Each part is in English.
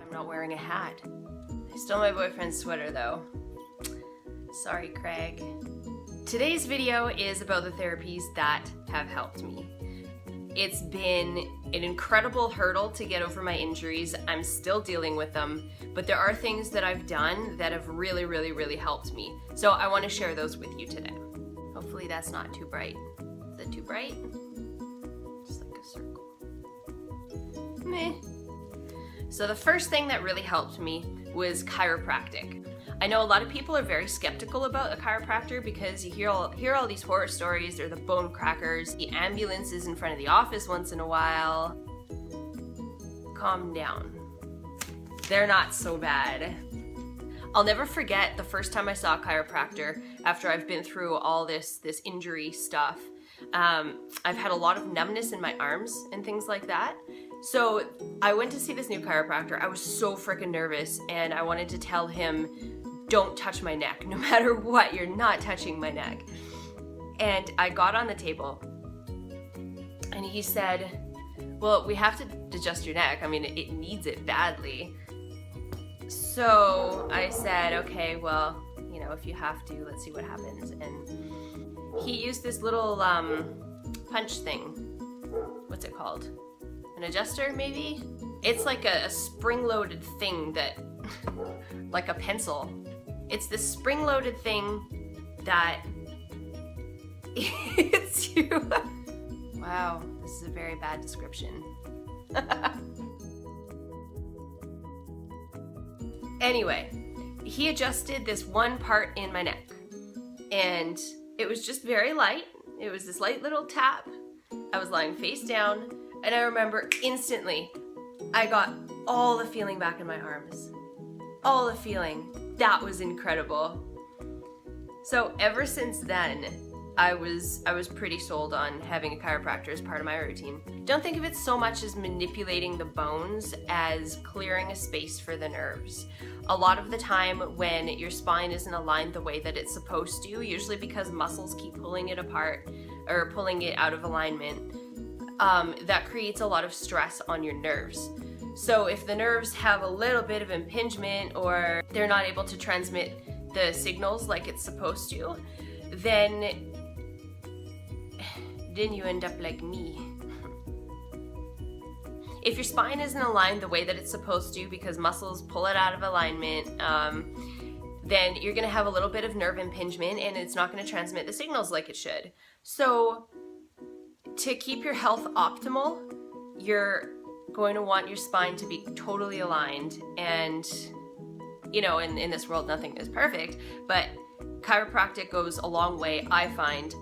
I'm not wearing a hat. I stole my boyfriend's sweater though. Sorry, Craig. Today's video is about the therapies that have helped me. It's been an incredible hurdle to get over my injuries. I'm still dealing with them, but there are things that I've done that have really helped me. So I want to share those with you today. Hopefully that's not too bright. Is it too bright? Just like a circle. Meh. So the first thing that really helped me was chiropractic. I know a lot of people are very skeptical about a chiropractor because you hear all these horror stories. They're the bone crackers, the ambulances in front of the office once in a while. Calm down. They're not so bad. I'll never forget the first time I saw a chiropractor after I've been through all this injury stuff. I've had a lot of numbness in my arms and things like that. So I went to see this new chiropractor. I was so freaking nervous and I wanted to tell him, don't touch my neck. No matter what, you're not touching my neck. And I got on the table and he said, well, we have to adjust your neck. I mean, it needs it badly. So I said, okay, well, you know, if you have to, let's see what happens. And he used this little punch thing. What's it called? An adjuster, maybe? It's like a spring-loaded thing that, like a pencil. It's this spring-loaded thing that hits you. Wow, this is a very bad description. Anyway, he adjusted this one part in my neck, and it was just very light. It was this light little tap. I was lying face down, and I remember instantly, I got all the feeling back in my arms. All the feeling. That was incredible. So ever since then, I was pretty sold on having a chiropractor as part of my routine. Don't think of it so much as manipulating the bones as clearing a space for the nerves. A lot of the time when your spine isn't aligned the way that it's supposed to, usually because muscles keep pulling it apart or pulling it out of alignment, that creates a lot of stress on your nerves. So if the nerves have a little bit of impingement or they're not able to transmit the signals like it's supposed to, then you end up like me. If your spine isn't aligned the way that it's supposed to because muscles pull it out of alignment, then you're gonna have a little bit of nerve impingement and it's not gonna transmit the signals like it should. So to keep your health optimal, you're going to want your spine to be totally aligned. And, you know, in this world, nothing is perfect, but chiropractic goes a long way, I find,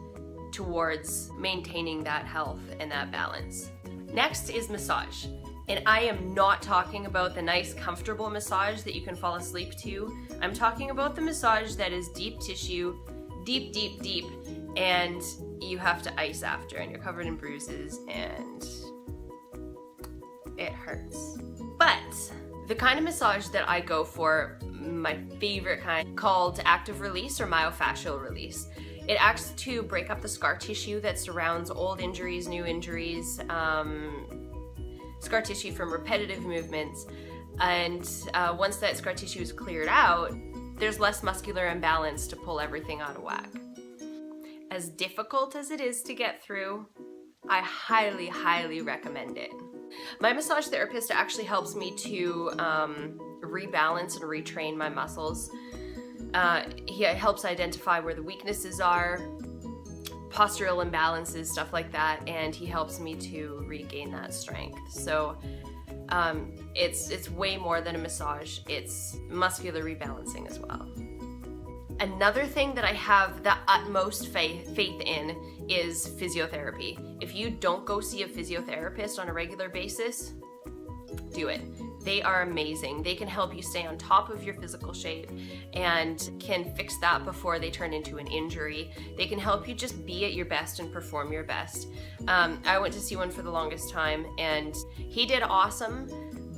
towards maintaining that health and that balance. Next is massage. And I am not talking about the nice, comfortable massage that you can fall asleep to. I'm talking about the massage that is deep tissue, deep, and you have to ice after, and you're covered in bruises, and it hurts. But the kind of massage that I go for, my favorite kind, called active release or myofascial release. It acts to break up the scar tissue that surrounds old injuries, new injuries, scar tissue from repetitive movements. And once that scar tissue is cleared out, there's less muscular imbalance to pull everything out of whack. As difficult as it is to get through, I highly recommend it. My massage therapist actually helps me to rebalance and retrain my muscles. He helps identify where the weaknesses are, postural imbalances, stuff like that, and he helps me to regain that strength. So it's way more than a massage, it's muscular rebalancing as well. Another thing that I have the utmost faith in is physiotherapy. If you don't go see a physiotherapist on a regular basis, do it. They are amazing. They can help you stay on top of your physical shape and can fix that before they turn into an injury. They can help you just be at your best and perform your best. I went to see one for the longest time and he did awesome,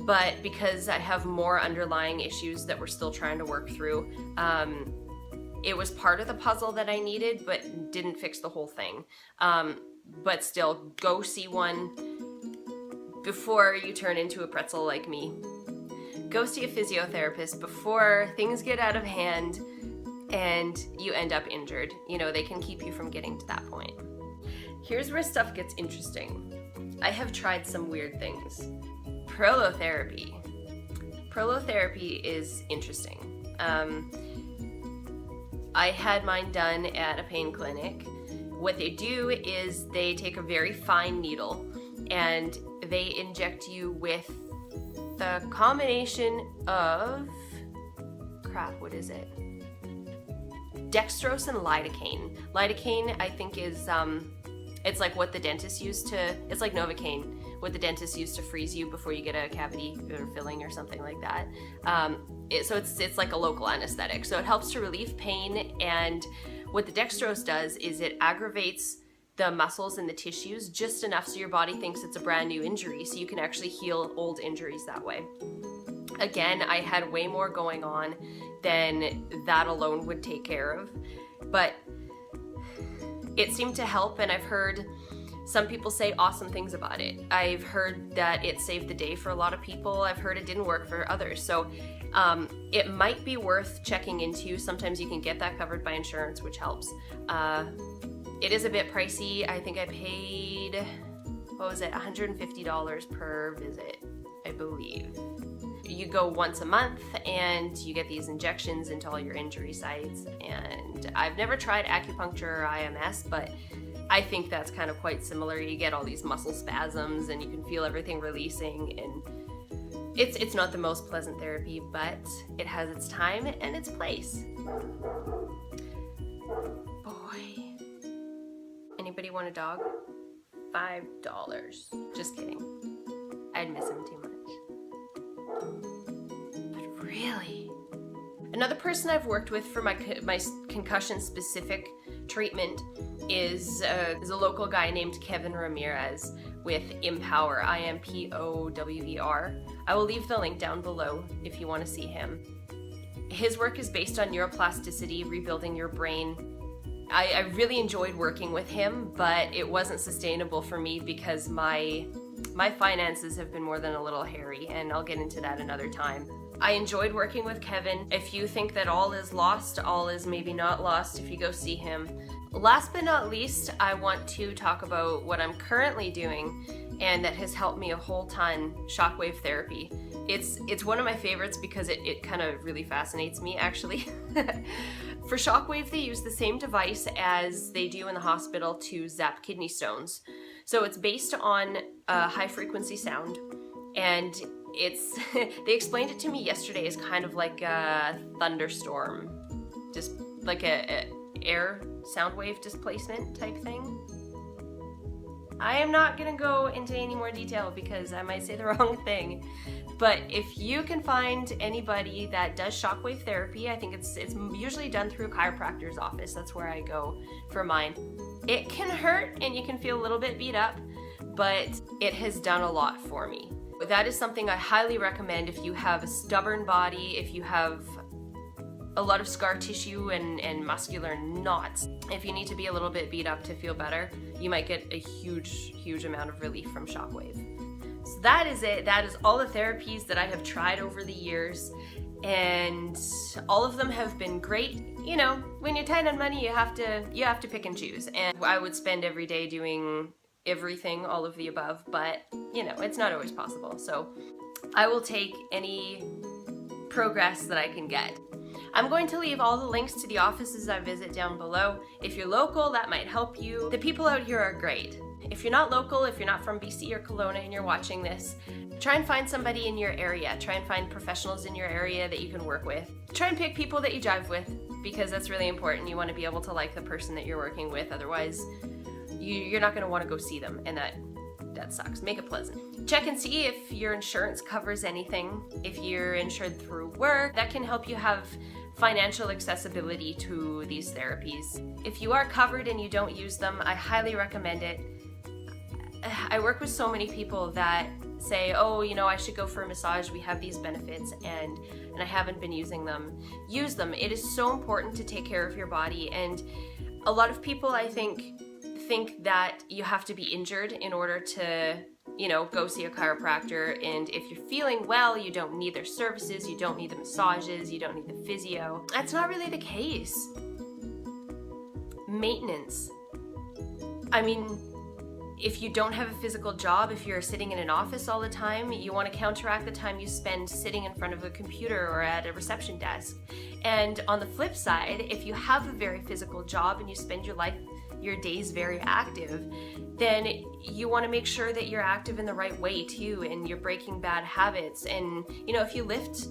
but because I have more underlying issues that we're still trying to work through, it was part of the puzzle that I needed, but didn't fix the whole thing. But still, go see one before you turn into a pretzel like me. go see a physiotherapist before things get out of hand and you end up injured. You know, they can keep you from getting to that point. Here's where stuff gets interesting. I have tried some weird things. Prolotherapy. Prolotherapy is interesting. I had mine done at a pain clinic. What they do is they take a very fine needle and they inject you with the combination of, what is it? Dextrose and lidocaine. Lidocaine, I think, is, it's like what the dentist used to, it's like Novocaine, what the dentist used to freeze you before you get a cavity or filling or something like that. So it's like a local anesthetic. So it helps to relieve pain, and what the dextrose does is it aggravates the muscles and the tissues just enough so your body thinks it's a brand new injury, so you can actually heal old injuries that way. Again, I had way more going on than that alone would take care of, but it seemed to help, and I've heard some people say awesome things about it. I've heard that it saved the day for a lot of people. I've heard it didn't work for others. So it might be worth checking into. Sometimes you can get that covered by insurance, which helps. It is a bit pricey. I think I paid, $150 per visit, I believe. You go once a month and you get these injections into all your injury sites. And I've never tried acupuncture or IMS, but I think that's kind of quite similar. You get all these muscle spasms and you can feel everything releasing, and it's not the most pleasant therapy, but it has its time and its place. Boy. Anybody want a dog? $5. Just kidding. I'd miss him too much. But really? Another person I've worked with for my concussion-specific treatment is a local guy named Kevin Ramirez with Empower, I-M-P-O-W-E-R. I will leave the link down below if you want to see him. His work is based on neuroplasticity, rebuilding your brain. I really enjoyed working with him, but it wasn't sustainable for me because my finances have been more than a little hairy, and I'll get into that another time. I enjoyed working with Kevin. If you think that all is lost, all is maybe not lost if you go see him. Last but not least, I want to talk about what I'm currently doing and that has helped me a whole ton, Shockwave Therapy. It's one of my favorites because it kind of really fascinates me, actually. For Shockwave, they use the same device as they do in the hospital to zap kidney stones. So it's based on high frequency sound, and they explained it to me yesterday as kind of like a thunderstorm, just like a air sound wave displacement type thing. I am not gonna go into any more detail because I might say the wrong thing, but if you can find anybody that does shockwave therapy, I think it's usually done through a chiropractor's office. That's where I go for mine. It can hurt and you can feel a little bit beat up, but it has done a lot for me. That is something I highly recommend if you have a stubborn body, if you have a lot of scar tissue and muscular knots. If you need to be a little bit beat up to feel better, you might get a huge amount of relief from Shockwave. So that is it. That is all the therapies that I have tried over the years, and all of them have been great. You know, when you're tight on money, you have to pick and choose. And I would spend every day doing everything, all of the above, but you know, it's not always possible. So I will take any progress that I can get. I'm going to leave all the links to the offices I visit down below. If you're local, that might help you. The people out here are great. If you're not local, if you're not from BC or Kelowna and you're watching this, try and find somebody in your area. Try and find professionals in your area that you can work with. Try and pick people that you jive with, because that's really important. You want to be able to like the person that you're working with, otherwise you're not going to want to go see them, and that sucks. Make it pleasant. Check and see if your insurance covers anything. If you're insured through work, that can help you have financial accessibility to these therapies. If you are covered and you don't use them, I highly recommend it. I work with so many people that say, oh, you know, I should go for a massage, we have these benefits, and I haven't been using them. Use them. It is so important to take care of your body, and a lot of people, I think that you have to be injured in order to go see a chiropractor, and if you're feeling well, you don't need their services, you don't need the massages, you don't need the physio. That's not really the case. Maintenance. I mean, if you don't have a physical job, if you're sitting in an office all the time, you want to counteract the time you spend sitting in front of a computer or at a reception desk. And on the flip side, if you have a very physical job and you spend your days very active, then you want to make sure that you're active in the right way too, and you're breaking bad habits. And if you lift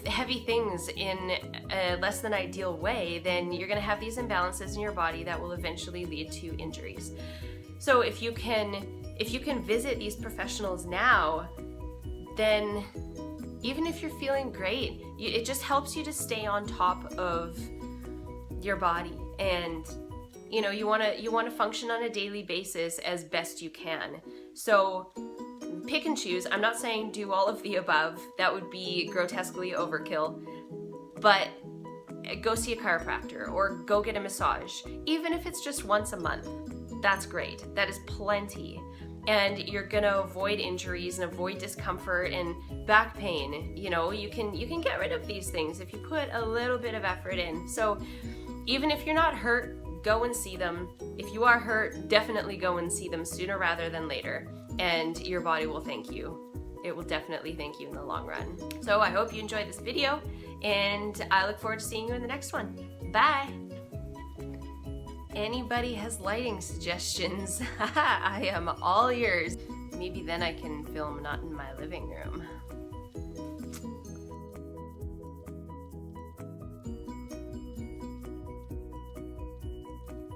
heavy things in a less than ideal way, then you're going to have these imbalances in your body that will eventually lead to injuries. So if you can visit these professionals now, then even if you're feeling great, it just helps you to stay on top of your body, and you want to function on a daily basis as best you can. So pick and choose. I'm not saying do all of the above. That would be grotesquely overkill. But go see a chiropractor or go get a massage. Even if it's just once a month, that's great. That is plenty. And you're gonna avoid injuries and avoid discomfort and back pain. You can get rid of these things if you put a little bit of effort in. So even if you're not hurt, go and see them. If you are hurt, definitely go and see them sooner rather than later, and your body will thank you. It will definitely thank you in the long run. So I hope you enjoyed this video, and I look forward to seeing you in the next one. Bye! Anybody has lighting suggestions? I am all ears. Maybe then I can film not in my living room.